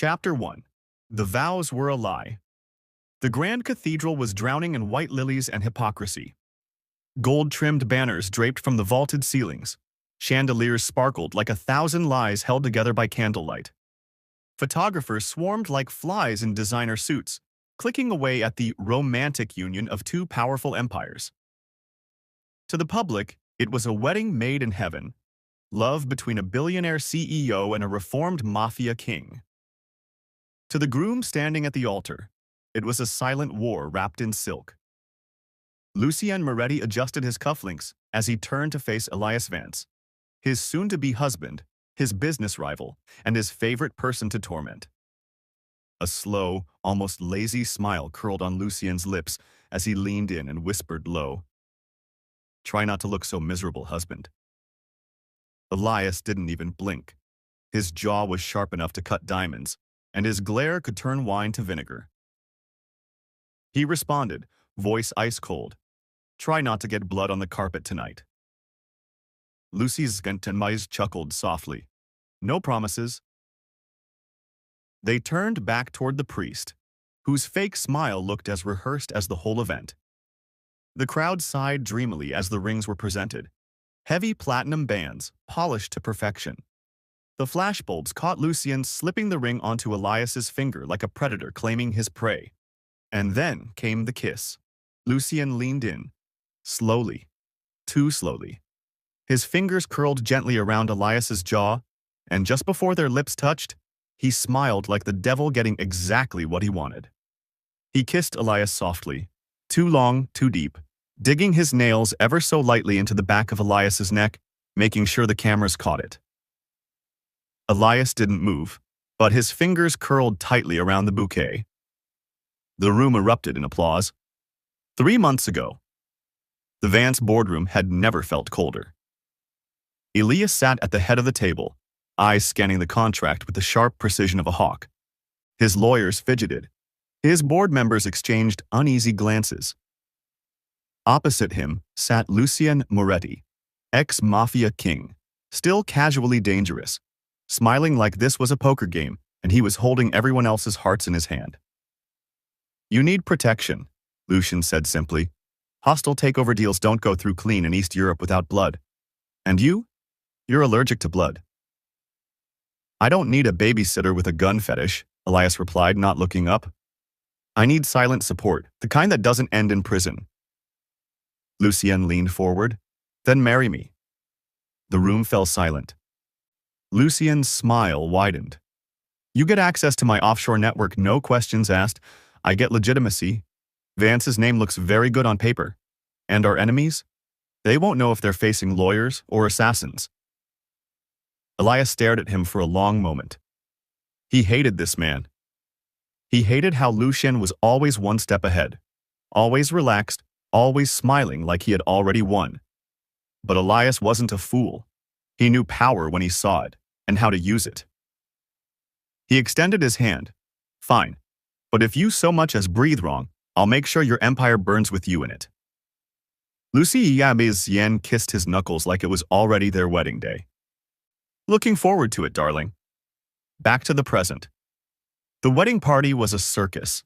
Chapter 1. The vows were a lie. The grand cathedral was drowning in white lilies and hypocrisy. Gold-trimmed banners draped from the vaulted ceilings. Chandeliers sparkled like 1,000 lies held together by candlelight. Photographers swarmed like flies in designer suits, clicking away at the romantic union of two powerful empires. To the public, it was a wedding made in heaven, love between a billionaire CEO and a reformed mafia king. To the groom standing at the altar, it was a silent war wrapped in silk. Lucien Moretti adjusted his cufflinks as he turned to face Elias Vance, his soon-to-be husband, his business rival, and his favorite person to torment. A slow, almost lazy smile curled on Lucien's lips as he leaned in and whispered low, "Try not to look so miserable, husband." Elias didn't even blink. His jaw was sharp enough to cut diamonds, and his glare could turn wine to vinegar. He responded, voice ice-cold, "Try not to get blood on the carpet tonight." Lucy's Gentenmais chuckled softly. "No promises." They turned back toward the priest, whose fake smile looked as rehearsed as the whole event. The crowd sighed dreamily as the rings were presented. Heavy platinum bands, polished to perfection. The flashbulbs caught Lucien slipping the ring onto Elias's finger like a predator claiming his prey. And then came the kiss. Lucien leaned in, slowly, too slowly. His fingers curled gently around Elias's jaw, and just before their lips touched, he smiled like the devil getting exactly what he wanted. He kissed Elias softly, too long, too deep, digging his nails ever so lightly into the back of Elias's neck, making sure the cameras caught it. Elias didn't move, but his fingers curled tightly around the bouquet. The room erupted in applause. 3 months ago, the Vance boardroom had never felt colder. Elias sat at the head of the table, eyes scanning the contract with the sharp precision of a hawk. His lawyers fidgeted. His board members exchanged uneasy glances. Opposite him sat Lucien Moretti, ex-Mafia King, still casually dangerous, smiling like this was a poker game and he was holding everyone else's hearts in his hand. "You need protection," Lucien said simply. "Hostile takeover deals don't go through clean in East Europe without blood. And you're allergic to blood." "I don't need a babysitter with a gun fetish," Elias replied, not looking up. "I need silent support, the kind that doesn't end in prison." Lucien leaned forward. "Then marry me." The room fell silent. Lucien's smile widened. "You get access to my offshore network, no questions asked. I get legitimacy. Vance's name looks very good on paper. And our enemies? They won't know if they're facing lawyers or assassins." Elias stared at him for a long moment. He hated this man. He hated how Lucien was always one step ahead, always relaxed, always smiling like he had already won. But Elias wasn't a fool. He knew power when he saw it, and how to use it. He extended his hand. "Fine, but if you so much as breathe wrong, I'll make sure your empire burns with you in it." Lucien kissed his knuckles like it was already their wedding day. "Looking forward to it, darling." Back to the present. The wedding party was a circus.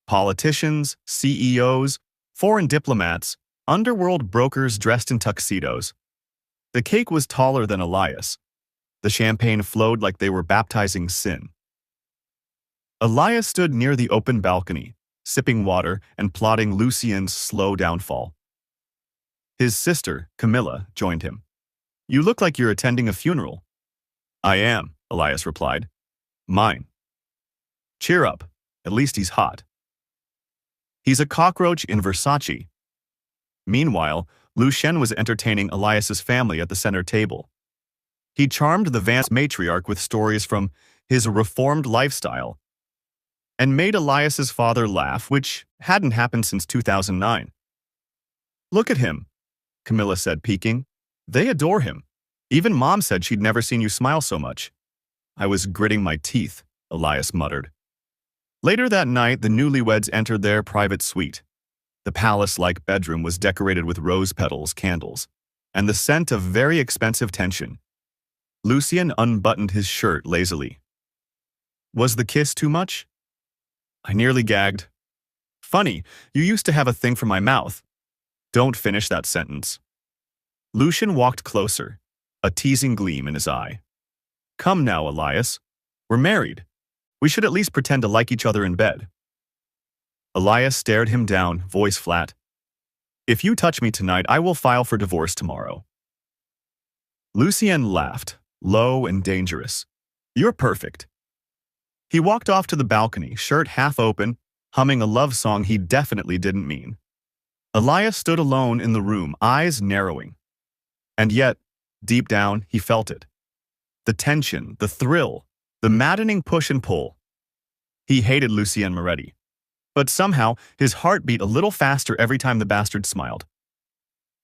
Politicians, CEOs, foreign diplomats, underworld brokers dressed in tuxedos. The cake was taller than Elias. The champagne flowed like they were baptizing sin. Elias stood near the open balcony, sipping water and plotting Lucien's slow downfall. His sister, Camilla, joined him. "You look like you're attending a funeral." "I am," Elias replied. "Mine." "Cheer up. At least he's hot." "He's a cockroach in Versace." Meanwhile, Lucien was entertaining Elias's family at the center table. He charmed the Vance matriarch with stories from his reformed lifestyle and made Elias's father laugh, which hadn't happened since 2009. "Look at him," Camilla said, peeking. "They adore him. Even Mom said she'd never seen you smile so much." "I was gritting my teeth," Elias muttered. Later that night, the newlyweds entered their private suite. The palace-like bedroom was decorated with rose petals, candles, and the scent of very expensive tension. Lucien unbuttoned his shirt lazily. Was the kiss too much? I nearly gagged. Funny, you used to have a thing for my mouth. Don't finish that sentence. Lucien walked closer, a teasing gleam in his eye. Come now, Elias. We're married. We should at least pretend to like each other in bed. Elias stared him down, voice flat. If you touch me tonight, I will file for divorce tomorrow. Lucien laughed, low and dangerous. You're perfect. He walked off to the balcony, shirt half open, humming a love song he definitely didn't mean. Elias stood alone in the room, eyes narrowing. And yet, deep down, he felt it. The tension, the thrill, the maddening push and pull. He hated Lucien Moretti. But somehow, his heart beat a little faster every time the bastard smiled.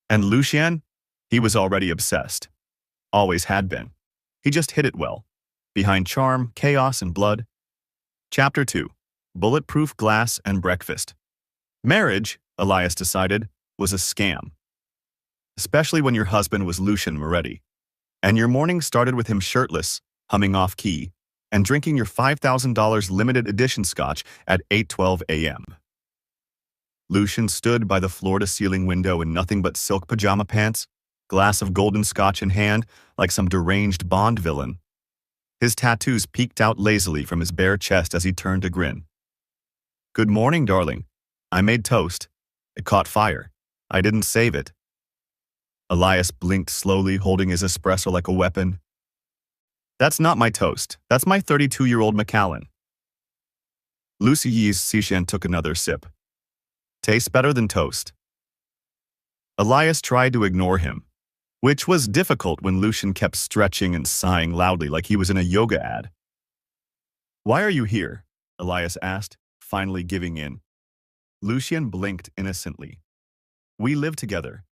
And Lucien? He was already obsessed. Always had been. He just hid it well. Behind charm, chaos, and blood. Chapter 2. Bulletproof Glass and Breakfast. Marriage, Elias decided, was a scam. Especially when your husband was Lucien Moretti, and your morning started with him shirtless, humming off-key, and drinking your $5,000 limited edition scotch at 8:12 a.m. Lucien stood by the floor-to-ceiling window in nothing but silk pajama pants, glass of golden scotch in hand, like some deranged Bond villain. His tattoos peeked out lazily from his bare chest as he turned to grin. Good morning, darling. I made toast. It caught fire. I didn't save it. Elias blinked slowly, holding his espresso like a weapon. That's not my toast. That's my 32-year-old Macallan. Lucien took another sip. Tastes better than toast. Elias tried to ignore him, which was difficult when Lucien kept stretching and sighing loudly like he was in a yoga ad. Why are you here? Elias asked, finally giving in. Lucien blinked innocently. We live together.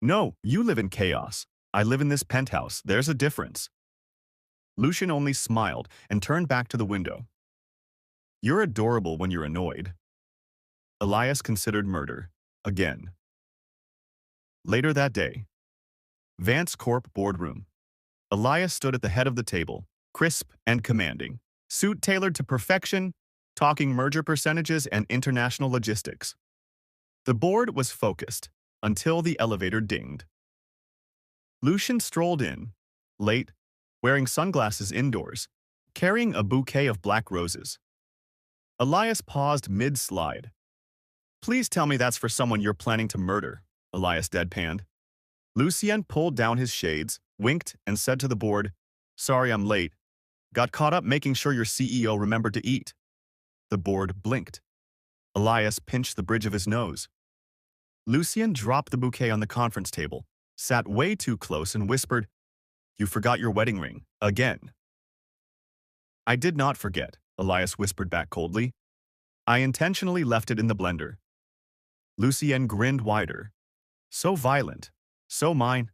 No, you live in chaos. I live in this penthouse. There's a difference. Lucien only smiled and turned back to the window. You're adorable when you're annoyed. Elias considered murder. Again. Later that day. Vance Corp boardroom. Elias stood at the head of the table, crisp and commanding, suit tailored to perfection, talking merger percentages and international logistics. The board was focused until the elevator dinged. Lucien strolled in, late, wearing sunglasses indoors, carrying a bouquet of black roses. Elias paused mid-slide. Please tell me that's for someone you're planning to murder, Elias deadpanned. Lucien pulled down his shades, winked, and said to the board, Sorry I'm late. Got caught up making sure your CEO remembered to eat. The board blinked. Elias pinched the bridge of his nose. Lucien dropped the bouquet on the conference table, sat way too close and whispered, You forgot your wedding ring, again. I did not forget, Elias whispered back coldly. I intentionally left it in the blender. Lucien grinned wider. So violent. So mine.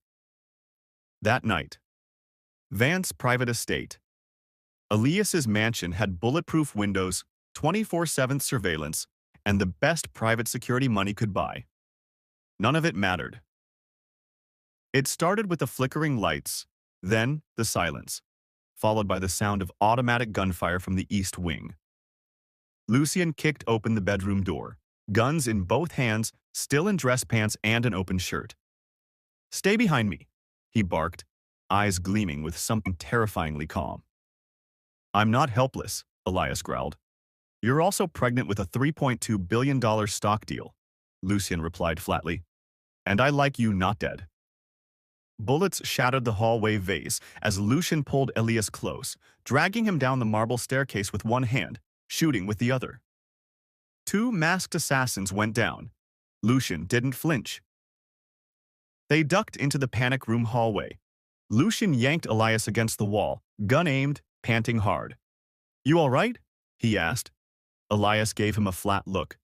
That night. Vance's private estate. Elias's mansion had bulletproof windows, 24/7 surveillance, and the best private security money could buy. None of it mattered. It started with the flickering lights, then the silence, followed by the sound of automatic gunfire from the east wing. Lucien kicked open the bedroom door, guns in both hands, still in dress pants and an open shirt. Stay behind me, he barked, eyes gleaming with something terrifyingly calm. I'm not helpless, Elias growled. You're also pregnant with a $3.2 billion stock deal, Lucien replied flatly. And I like you not dead. Bullets shattered the hallway vase as Lucien pulled Elias close, dragging him down the marble staircase with one hand, shooting with the other. 2 masked assassins went down. Lucien didn't flinch. They ducked into the panic room hallway. Lucien yanked Elias against the wall, gun aimed, panting hard. You all right? He asked. Elias gave him a flat look.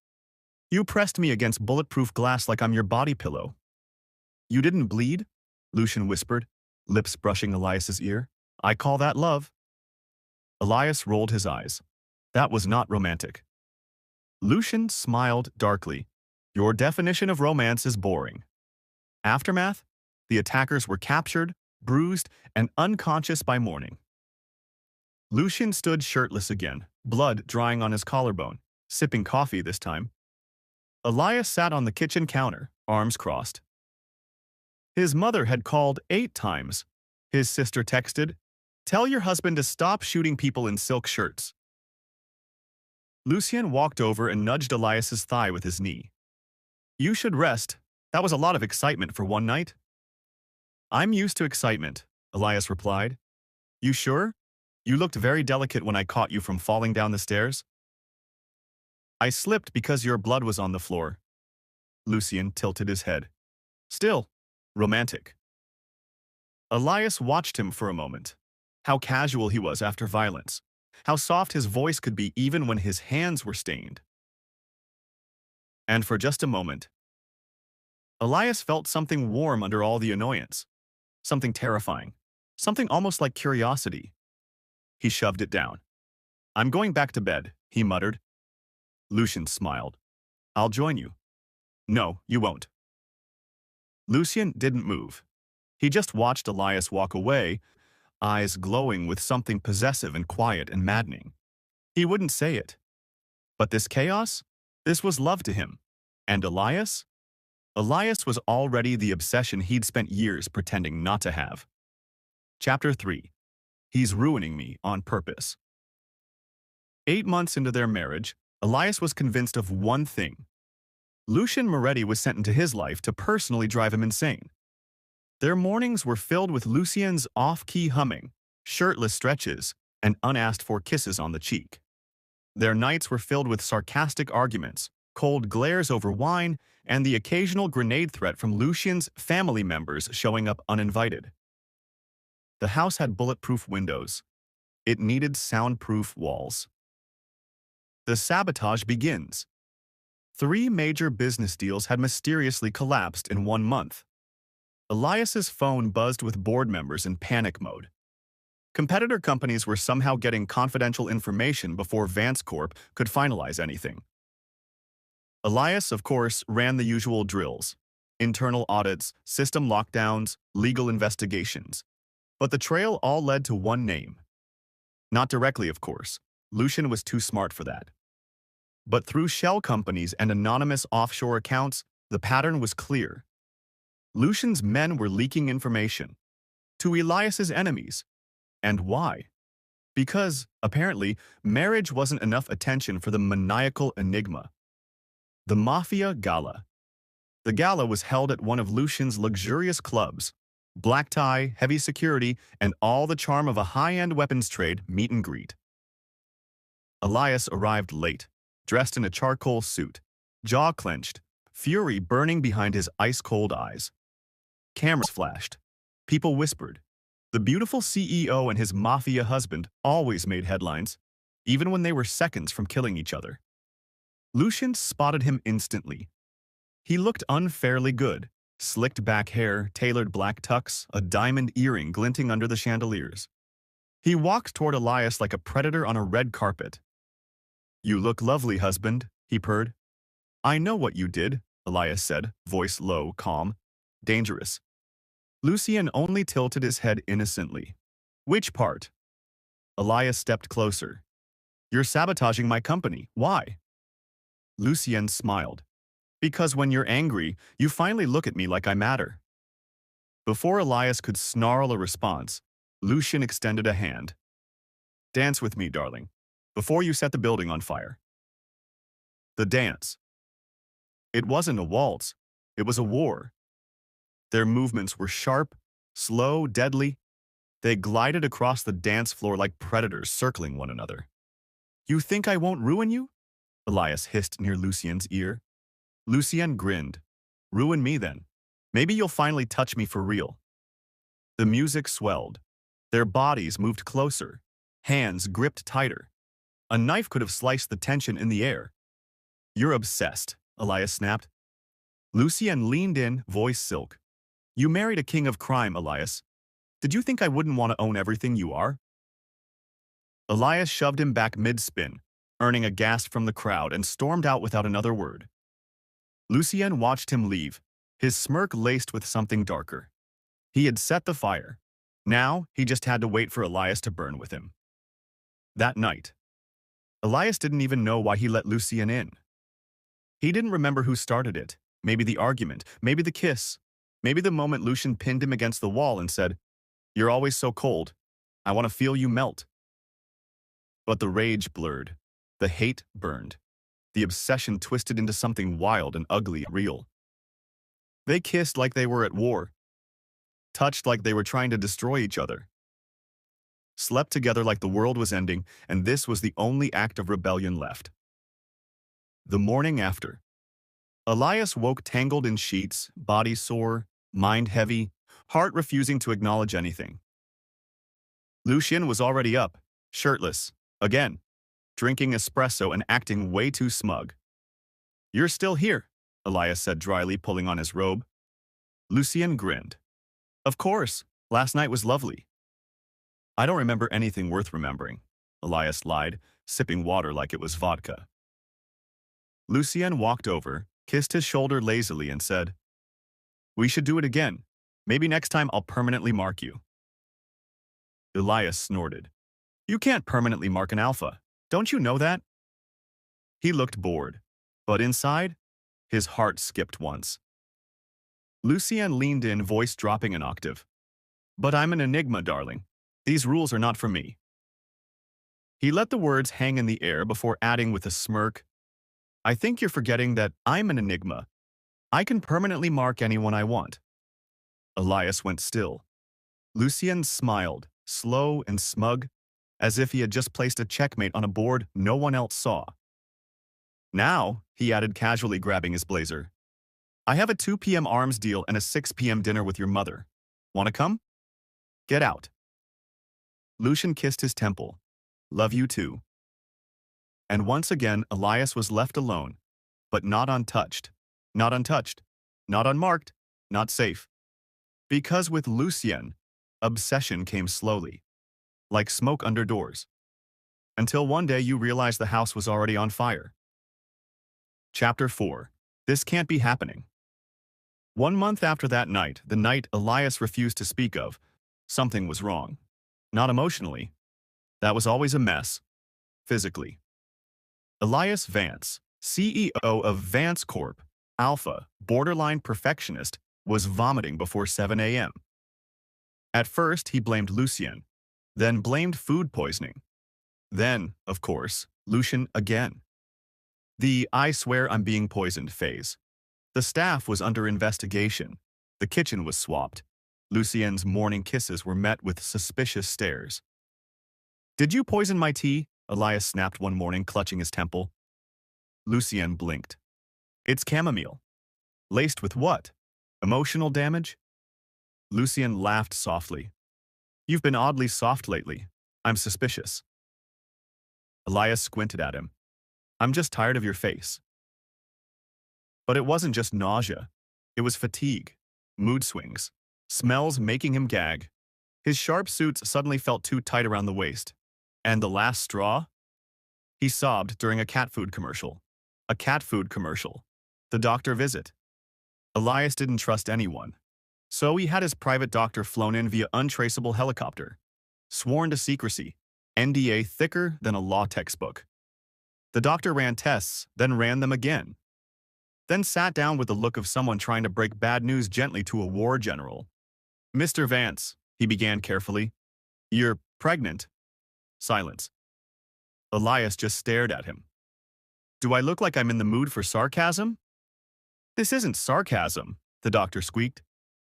You pressed me against bulletproof glass like I'm your body pillow. You didn't bleed? Lucien whispered, lips brushing Elias's ear. I call that love. Elias rolled his eyes. That was not romantic. Lucien smiled darkly. Your definition of romance is boring. Aftermath? The attackers were captured, bruised, and unconscious by morning. Lucien stood shirtless again, blood drying on his collarbone, sipping coffee this time. Elias sat on the kitchen counter, arms crossed. His mother had called 8 times. His sister texted, "Tell your husband to stop shooting people in silk shirts." Lucien walked over and nudged Elias's thigh with his knee. "You should rest. That was a lot of excitement for one night." "I'm used to excitement," Elias replied. "You sure? You looked very delicate when I caught you from falling down the stairs." "I slipped because your blood was on the floor." Lucien tilted his head. "Still, romantic." Elias watched him for a moment. How casual he was after violence. How soft his voice could be even when his hands were stained. And for just a moment, Elias felt something warm under all the annoyance. Something terrifying. Something almost like curiosity. He shoved it down. "I'm going back to bed," he muttered. Lucien smiled. "I'll join you." "No, you won't." Lucien didn't move. He just watched Elias walk away, eyes glowing with something possessive and quiet and maddening. He wouldn't say it. But this chaos? This was love to him. And Elias? Elias was already the obsession he'd spent years pretending not to have. Chapter 3. He's ruining me on purpose. 8 months into their marriage, Elias was convinced of one thing. Lucien Moretti was sent into his life to personally drive him insane. Their mornings were filled with Lucien's off-key humming, shirtless stretches, and unasked-for kisses on the cheek. Their nights were filled with sarcastic arguments, cold glares over wine, and the occasional grenade threat from Lucien's family members showing up uninvited. The house had bulletproof windows. It needed soundproof walls. The sabotage begins. 3 major business deals had mysteriously collapsed in 1 month. Elias's phone buzzed with board members in panic mode. Competitor companies were somehow getting confidential information before Vance Corp could finalize anything. Elias, of course, ran the usual drills: internal audits, system lockdowns, legal investigations. But the trail all led to one name. Not directly, of course. Lucien was too smart for that. But through shell companies and anonymous offshore accounts, the pattern was clear. Lucien's men were leaking information to Elias's enemies. And why? Because, apparently, marriage wasn't enough attention for the maniacal Enigma. The Mafia Gala. The gala was held at one of Lucien's luxurious clubs. Black tie, heavy security, and all the charm of a high-end weapons trade meet and greet. Elias arrived late, dressed in a charcoal suit, jaw clenched, fury burning behind his ice-cold eyes. Cameras flashed. People whispered. The beautiful CEO and his mafia husband always made headlines, even when they were seconds from killing each other. Lucien spotted him instantly. He looked unfairly good. Slicked back hair, tailored black tux, a diamond earring glinting under the chandeliers. He walked toward Elias like a predator on a red carpet. "You look lovely, husband," he purred. "I know what you did," Elias said, voice low, calm. "Dangerous." Lucien only tilted his head innocently. "Which part?" Elias stepped closer. "You're sabotaging my company. Why?" Lucien smiled. "Because when you're angry, you finally look at me like I matter." Before Elias could snarl a response, Lucien extended a hand. "Dance with me, darling, before you set the building on fire." The dance. It wasn't a waltz. It was a war. Their movements were sharp, slow, deadly. They glided across the dance floor like predators circling one another. "You think I won't ruin you?" Elias hissed near Lucien's ear. Lucien grinned. "Ruin me then. Maybe you'll finally touch me for real." The music swelled. Their bodies moved closer. Hands gripped tighter. A knife could have sliced the tension in the air. "You're obsessed," Elias snapped. Lucien leaned in, voice silk. "You married a king of crime, Elias. Did you think I wouldn't want to own everything you are?" Elias shoved him back mid-spin, earning a gasp from the crowd, and stormed out without another word. Lucien watched him leave, his smirk laced with something darker. He had set the fire. Now, he just had to wait for Elias to burn with him. That night, Elias didn't even know why he let Lucien in. He didn't remember who started it. Maybe the argument, maybe the kiss, maybe the moment Lucien pinned him against the wall and said, "You're always so cold. I want to feel you melt." But the rage blurred. The hate burned. The obsession twisted into something wild and ugly and real. They kissed like they were at war, touched like they were trying to destroy each other, slept together like the world was ending, and this was the only act of rebellion left. The morning after, Elias woke tangled in sheets, body sore, mind heavy, heart refusing to acknowledge anything. Lucien was already up, shirtless, again, drinking espresso and acting way too smug. "You're still here," Elias said dryly, pulling on his robe. Lucien grinned. "Of course, last night was lovely." "I don't remember anything worth remembering," Elias lied, sipping water like it was vodka. Lucien walked over, kissed his shoulder lazily and said, "We should do it again. Maybe next time I'll permanently mark you." Elias snorted. "You can't permanently mark an alpha. Don't you know that?" He looked bored, but inside, his heart skipped once. Lucien leaned in, voice dropping an octave. "But I'm an enigma, darling. These rules are not for me." He let the words hang in the air before adding with a smirk, "I think you're forgetting that I'm an enigma. I can permanently mark anyone I want." Elias went still. Lucien smiled, slow and smug, as if he had just placed a checkmate on a board no one else saw. "Now," he added casually, grabbing his blazer, "I have a 2 p.m. arms deal and a 6 p.m. dinner with your mother. Want to come? Get out." Lucien kissed his temple. "Love you too." And once again, Elias was left alone, but not untouched, not untouched, not unmarked, not safe. Because with Lucien, obsession came slowly, like smoke under doors, until one day you realized the house was already on fire. Chapter 4. This can't be happening. 1 month after that night, the night Elias refused to speak of, something was wrong. Not emotionally. That was always a mess. Physically. Elias Vance, CEO of Vance Corp, alpha, borderline perfectionist, was vomiting before 7 a.m. At first, he blamed Lucien, then blamed food poisoning. Then, of course, Lucien again. The "I swear I'm being poisoned" phase. The staff was under investigation. The kitchen was swapped. Lucien's morning kisses were met with suspicious stares. "Did you poison my tea?" Elias snapped one morning, clutching his temple. Lucien blinked. "It's chamomile." "Laced with what? Emotional damage?" Lucien laughed softly. "You've been oddly soft lately. I'm suspicious." Elias squinted at him. "I'm just tired of your face." But it wasn't just nausea. It was fatigue, mood swings, smells making him gag. His sharp suits suddenly felt too tight around the waist. And the last straw? He sobbed during a cat food commercial. A cat food commercial. The doctor visit. Elias didn't trust anyone. So he had his private doctor flown in via untraceable helicopter. Sworn to secrecy. NDA thicker than a law textbook. The doctor ran tests, then ran them again. Then sat down with the look of someone trying to break bad news gently to a war general. "Mr. Vance," he began carefully. "You're pregnant." Silence. Elias just stared at him. "Do I look like I'm in the mood for sarcasm?" "This isn't sarcasm," the doctor squeaked.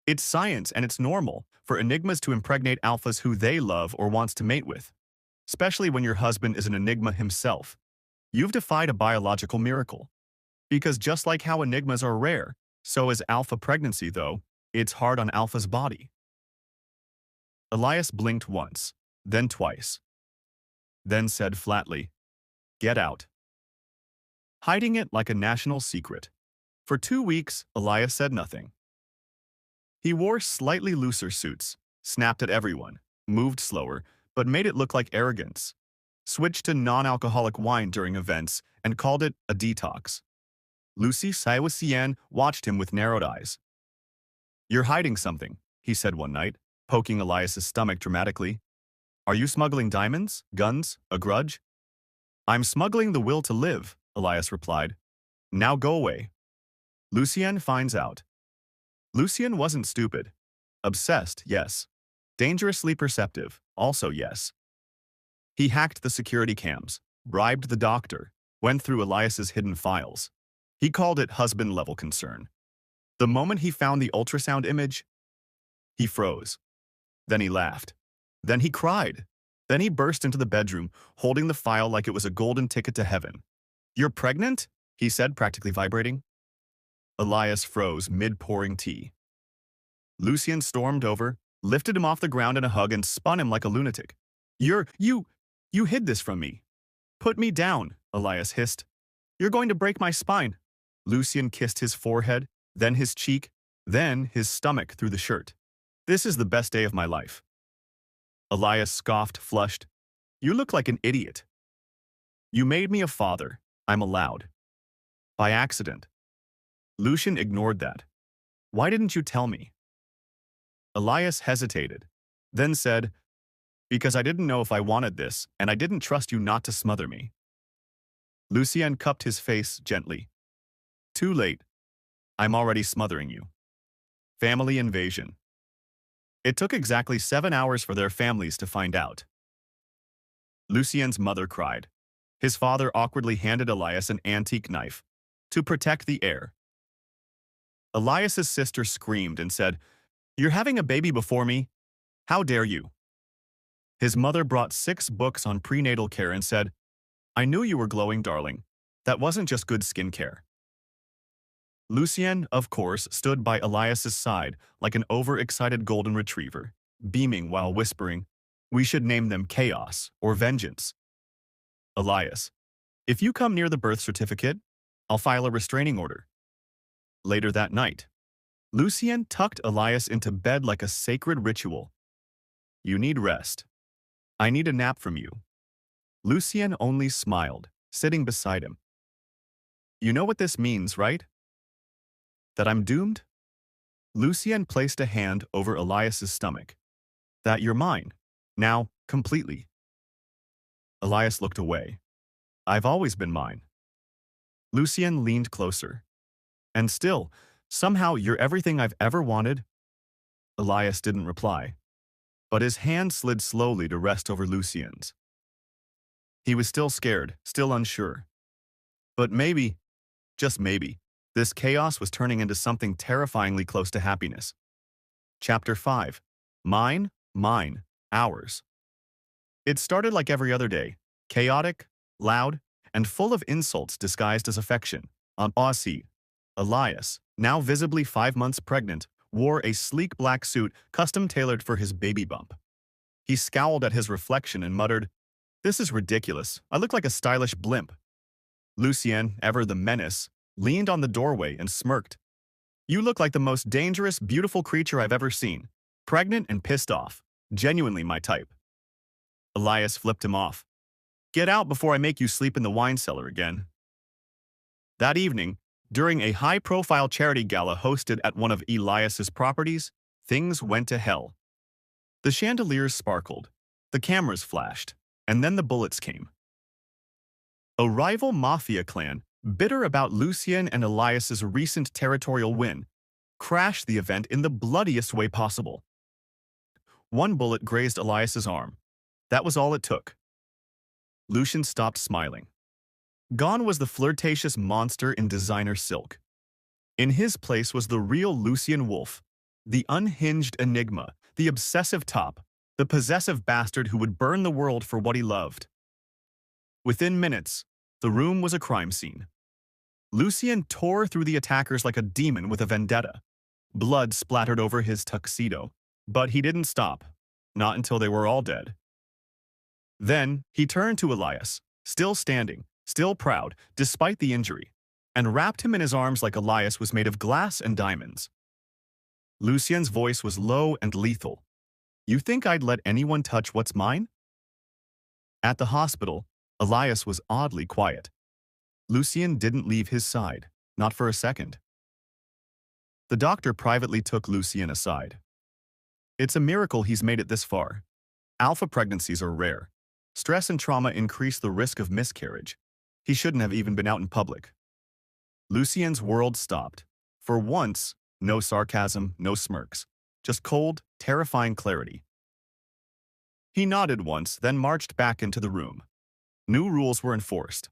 "It's science, and it's normal for enigmas to impregnate alphas who they love or wants to mate with. Especially when your husband is an enigma himself. You've defied a biological miracle. Because just like how enigmas are rare, so is alpha pregnancy, though. It's hard on alpha's body." Elias blinked once, then twice. Then said flatly, "Get out." Hiding it like a national secret. For 2 weeks, Elias said nothing. He wore slightly looser suits, snapped at everyone, moved slower, but made it look like arrogance. Switched to non-alcoholic wine during events and called it a detox. Lucien watched him with narrowed eyes. "You're hiding something," he said one night, poking Elias's stomach dramatically. Are you smuggling diamonds, guns, a grudge? I'm smuggling the will to live, Elias replied. Now go away. Lucien finds out. Lucien wasn't stupid. Obsessed, yes. Dangerously perceptive, also yes. He hacked the security cams, bribed the doctor, went through Elias's hidden files. He called it husband-level concern. The moment he found the ultrasound image, he froze. Then he laughed. Then he cried. Then he burst into the bedroom, holding the file like it was a golden ticket to heaven. You're pregnant? He said, practically vibrating. Elias froze mid-pouring tea. Lucien stormed over, lifted him off the ground in a hug and spun him like a lunatic. You hid this from me. Put me down, Elias hissed. You're going to break my spine. Lucien kissed his forehead, then his cheek, then his stomach through the shirt. This is the best day of my life. Elias scoffed, flushed. You look like an idiot. You made me a father. I'm allowed. By accident. Lucien ignored that. Why didn't you tell me? Elias hesitated, then said, because I didn't know if I wanted this, and I didn't trust you not to smother me. Lucien cupped his face gently. Too late. I'm already smothering you. Family invasion. It took exactly 7 hours for their families to find out. Lucien's mother cried. His father awkwardly handed Elias an antique knife to protect the heir. Elias's sister screamed and said, You're having a baby before me? How dare you? His mother brought 6 books on prenatal care and said, I knew you were glowing, darling. That wasn't just good skincare. Lucien, of course, stood by Elias's side like an overexcited golden retriever, beaming while whispering, We should name them Chaos or Vengeance. Elias, if you come near the birth certificate, I'll file a restraining order. Later that night, Lucien tucked Elias into bed like a sacred ritual. You need rest. I need a nap from you. Lucien only smiled, sitting beside him. You know what this means, right? That I'm doomed? Lucien placed a hand over Elias's stomach. That you're mine. Now, completely. Elias looked away. I've always been mine. Lucien leaned closer. And still, somehow you're everything I've ever wanted? Elias didn't reply, but his hand slid slowly to rest over Lucien's. He was still scared, still unsure. But maybe, just maybe, this chaos was turning into something terrifyingly close to happiness. Chapter 5. Mine, ours. It started like every other day, chaotic, loud, and full of insults disguised as affection. Aussie, Elias, now visibly 5 months pregnant, wore a sleek black suit custom-tailored for his baby bump. He scowled at his reflection and muttered, This is ridiculous. I look like a stylish blimp. Lucien, ever the menace, leaned on the doorway and smirked. You look like the most dangerous, beautiful creature I've ever seen. Pregnant and pissed off. Genuinely my type. Elias flipped him off. Get out before I make you sleep in the wine cellar again. That evening, during a high-profile charity gala hosted at one of Elias's properties, things went to hell. The chandeliers sparkled, the cameras flashed, and then the bullets came. A rival mafia clan, bitter about Lucien and Elias's recent territorial win, crashed the event in the bloodiest way possible. One bullet grazed Elias's arm. That was all it took. Lucien stopped smiling. Gone was the flirtatious monster in designer silk. In his place was the real Lucien Wolf, the unhinged enigma, the obsessive top, the possessive bastard who would burn the world for what he loved. Within minutes, the room was a crime scene. Lucien tore through the attackers like a demon with a vendetta. Blood splattered over his tuxedo, but he didn't stop, not until they were all dead. Then he turned to Elias, still standing, still proud, despite the injury, and wrapped him in his arms like Elias was made of glass and diamonds. Lucien's voice was low and lethal. You think I'd let anyone touch what's mine? At the hospital, Elias was oddly quiet. Lucien didn't leave his side, not for a second. The doctor privately took Lucien aside. It's a miracle he's made it this far. Alpha pregnancies are rare. Stress and trauma increase the risk of miscarriage. He shouldn't have even been out in public. Lucien's world stopped. For once, no sarcasm, no smirks. Just cold, terrifying clarity. He nodded once, then marched back into the room. New rules were enforced.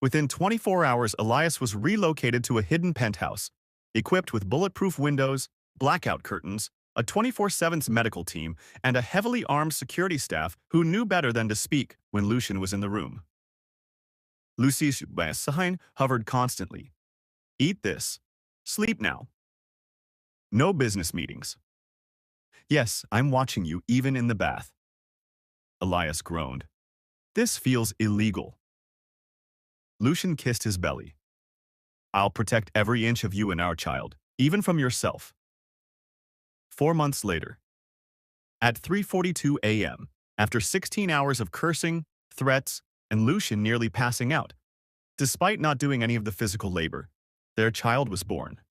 Within 24 hours, Elias was relocated to a hidden penthouse, equipped with bulletproof windows, blackout curtains, a 24/7 medical team, and a heavily armed security staff who knew better than to speak when Lucien was in the room. Lucie's sign hovered constantly. Eat this. Sleep now. No business meetings. Yes, I'm watching you even in the bath. Elias groaned. This feels illegal. Lucien kissed his belly. I'll protect every inch of you and our child, even from yourself. 4 months later. At 3:42 a.m., after 16 hours of cursing, threats, and Lucien nearly passing out, despite not doing any of the physical labor, their child was born.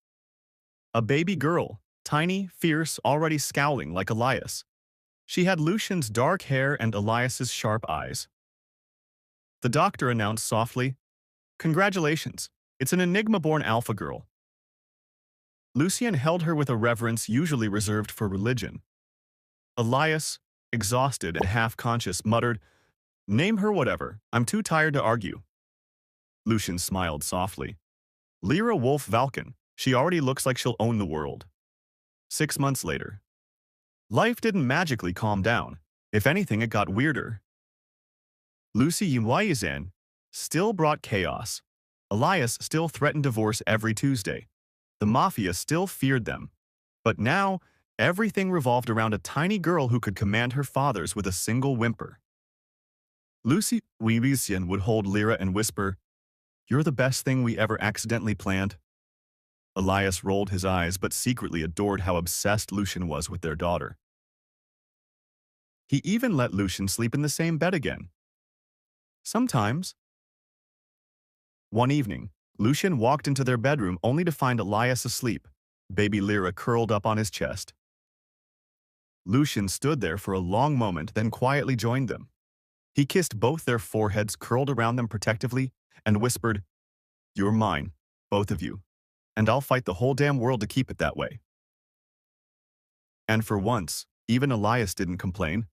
A baby girl, tiny, fierce, already scowling like Elias. She had Lucien's dark hair and Elias's sharp eyes. The doctor announced softly, Congratulations, it's an Enigma-born alpha girl. Lucien held her with a reverence usually reserved for religion. Elias, exhausted and half-conscious, muttered, Name her whatever, I'm too tired to argue. Lucien smiled softly. Lyra Wolf Valken, she already looks like she'll own the world. 6 months later. Life didn't magically calm down. If anything, it got weirder. Lucien still brought chaos. Elias still threatened divorce every Tuesday. The Mafia still feared them. But now, everything revolved around a tiny girl who could command her fathers with a single whimper. Lucien would hold Lyra and whisper, You're the best thing we ever accidentally planned. Elias rolled his eyes but secretly adored how obsessed Lucien was with their daughter. He even let Lucien sleep in the same bed again. Sometimes. One evening, Lucien walked into their bedroom only to find Elias asleep, baby Lyra curled up on his chest. Lucien stood there for a long moment, then quietly joined them. He kissed both their foreheads curled around them protectively and whispered, You're mine, both of you, and I'll fight the whole damn world to keep it that way. And for once, even Elias didn't complain.